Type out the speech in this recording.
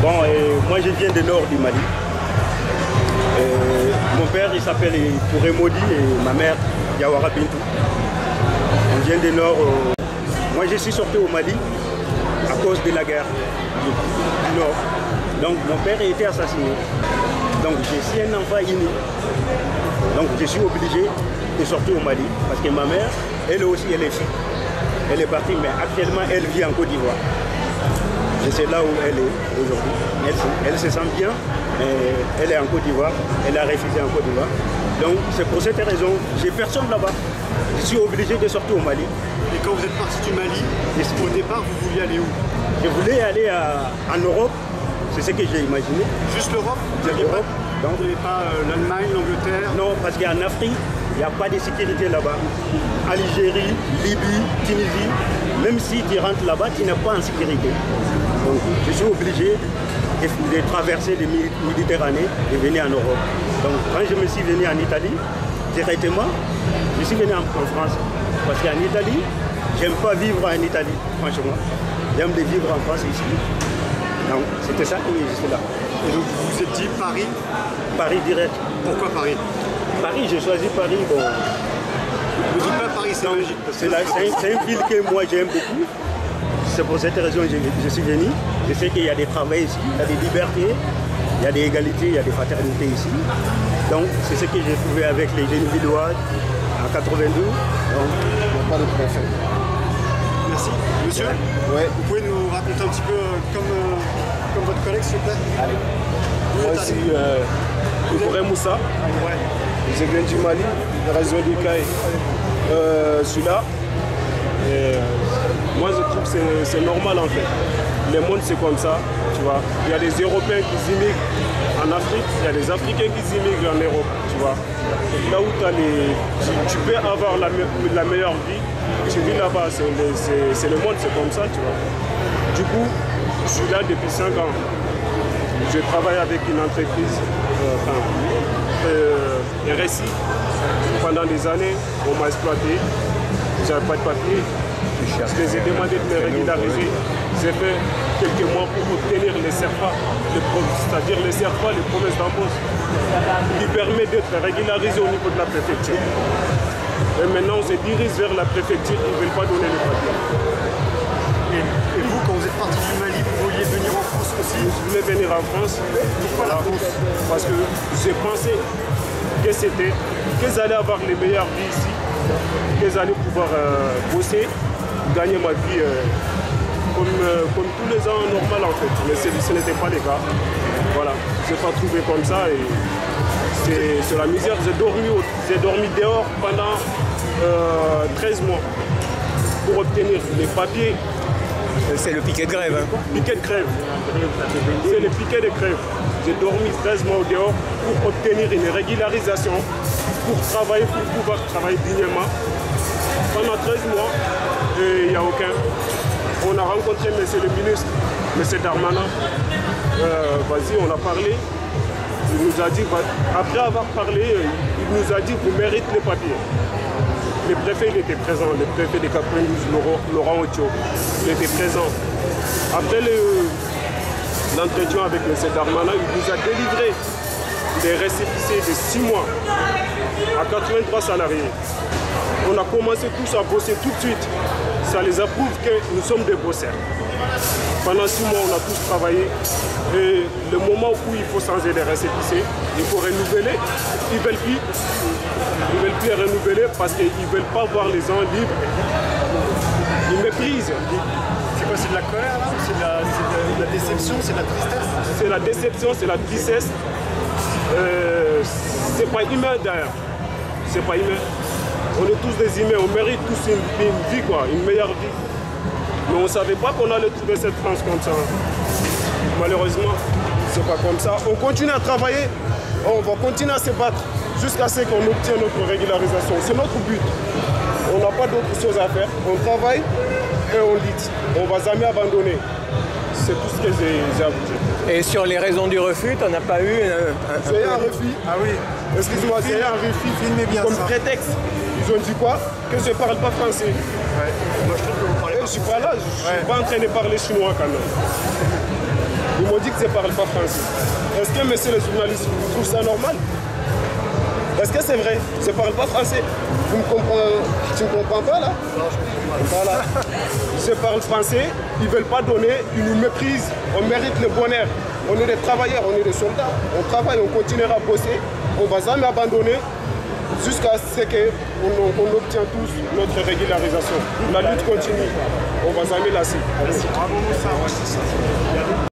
Bon, moi je viens du nord du Mali. Mon père il s'appelle Touré Modi et ma mère Yawara Bintou. On vient du nord. Moi je suis sorti au Mali à cause de la guerre du nord. Donc mon père a été assassiné. Donc je suis un enfant unique. Donc je suis obligé de sortir au Mali parce que ma mère, elle aussi elle est fille. Elle est partie mais actuellement elle vit en Côte d'Ivoire. Je sais là où elle est aujourd'hui. Elle se sent bien, mais elle est en Côte d'Ivoire. Elle a refusé en Côte d'Ivoire. Donc c'est pour cette raison, j'ai personne là-bas. Je suis obligé de sortir au Mali. Et quand vous êtes parti du Mali, au départ, vous vouliez aller où? Je voulais aller en Europe, c'est ce que j'ai imaginé. Juste l'Europe? Vous n'avez pas l'Allemagne, l'Angleterre? Non, parce qu'en Afrique, il n'y a pas de sécurité là-bas. Algérie, Libye, Tunisie, même si tu rentres là-bas, tu n'es pas en sécurité. Donc je suis obligé de traverser la Méditerranée et venir en Europe. Donc quand je me suis venu en Italie, directement, je suis venu en France. Parce qu'en Italie, j'aime pas vivre en Italie, franchement. J'aime de vivre en France ici. Donc c'était ça que je suis là. Et donc vous vous êtes dit Paris? Paris direct. Pourquoi Paris? Paris, j'ai choisi Paris. Bon. Vous dites pas Paris, c'est magique. C'est une ville que moi j'aime beaucoup. C'est pour cette raison que je suis venu. Je sais qu'il y a des travaux ici, il y a des libertés, il y a des égalités, il y a des fraternités ici. Donc c'est ce que j'ai trouvé avec les jeunes villois en 92. Donc, pas de préfet. Merci. Monsieur, ouais. Vous pouvez nous raconter un petit peu comme votre collègue, s'il vous plaît? Allez. Moi aussi, Touré Moussa. Ouais. Je viens du Mali, de la région du Caille. Celui-là. Moi je trouve que c'est normal en fait. Le monde c'est comme ça, tu vois. Il y a des Européens qui immigrent en Afrique, il y a des Africains qui immigrent en Europe, tu vois. Là où tu peux avoir la meilleure vie, tu vis là-bas, c'est le monde, c'est comme ça, tu vois. Du coup, je suis là depuis 5 ans. Je travaille avec une entreprise, RSI. Pendant des années, on m'a exploité. J'avais pas de papier. Je les ai demandé de me régulariser. J'ai fait quelques mois pour obtenir les CERFA, c'est-à-dire les CERFA, les promesses d'embauche, qui permettent d'être régularisé au niveau de la préfecture. Et maintenant, on se dirige vers la préfecture, ils ne veulent pas donner les papiers. Et vous, quand vous êtes parti du Mali, vous vouliez venir en France aussi? Je voulais venir en France. Pourquoi la France? Parce que j'ai pensé qu'ils allaient avoir les meilleures vies ici, qu'ils allaient pouvoir bosser, gagner ma vie comme tous les ans normal en fait. Mais ce n'était pas le cas. Voilà, je n'ai pas trouvé comme ça et c'est la misère. J'ai dormi dehors pendant 13 mois pour obtenir les papiers. C'est le piquet de grève. Hein. Piquet de grève. C'est le piquet de grève. J'ai dormi 13 mois dehors pour obtenir une régularisation, pour travailler, pour pouvoir travailler dignement. Pendant 13 mois, il n'y a aucun. On a rencontré M. le ministre, M. Darmanin. Vas-y, on a parlé. Il nous a dit, après avoir parlé, il nous a dit vous méritez les papiers. Le préfet il était présent, le préfet de 92, Laurent Otio, il était présent. Après l'entretien avec M. Darmanin, il nous a délivré des récépissés de 6 mois à 83 salariés. On a commencé tous à bosser tout de suite. Ça les approuve que nous sommes des bosseurs. Pendant 6 mois, on a tous travaillé. Et le moment où il faut changer les récépissés, il faut renouveler. Ils ne veulent plus renouveler parce qu'ils ne veulent pas voir les gens libres. Ils méprisent. C'est quoi? C'est de la colère là? C'est de la déception? C'est de la tristesse? C'est la déception, c'est la tristesse. C'est pas humain d'ailleurs. C'est pas humain. On est tous des humains, on mérite tous une vie, quoi, une meilleure vie. Mais on ne savait pas qu'on allait trouver cette France comme ça. Malheureusement, c'est pas comme ça. On continue à travailler, on va continuer à se battre jusqu'à ce qu'on obtienne notre régularisation. C'est notre but. On n'a pas d'autre chose à faire. On travaille et on lutte. On ne va jamais abandonner. C'est tout ce que j'ai à vous dire. Et sur les raisons du refus, tu n'en as pas eu C'est un refus. Ah oui. Excuse-moi, c'est un refus. Filmez bien Comme ça. prétexte. Ils ont dit quoi? Que je ne parle pas français. Ouais. Moi je trouve que vous parlez Je ne suis pas là, je ne suis pas en train de parler chinois quand même. Ils m'ont dit que je ne parle pas français. Est-ce que, monsieur le journaliste, vous trouvez ça normal? Est-ce que c'est vrai? Je ne parle pas français. Tu ne comprends pas là? Non, je comprends pas. Voilà. Je parle français, ils ne veulent pas donner, ils nous méprisent. On mérite le bonheur. On est des travailleurs, on est des soldats. On travaille, on continuera à bosser. On ne va jamais abandonner jusqu'à ce qu'on obtient tous notre régularisation. La lutte continue. On ne va jamais lasser. Bravo, Moussa.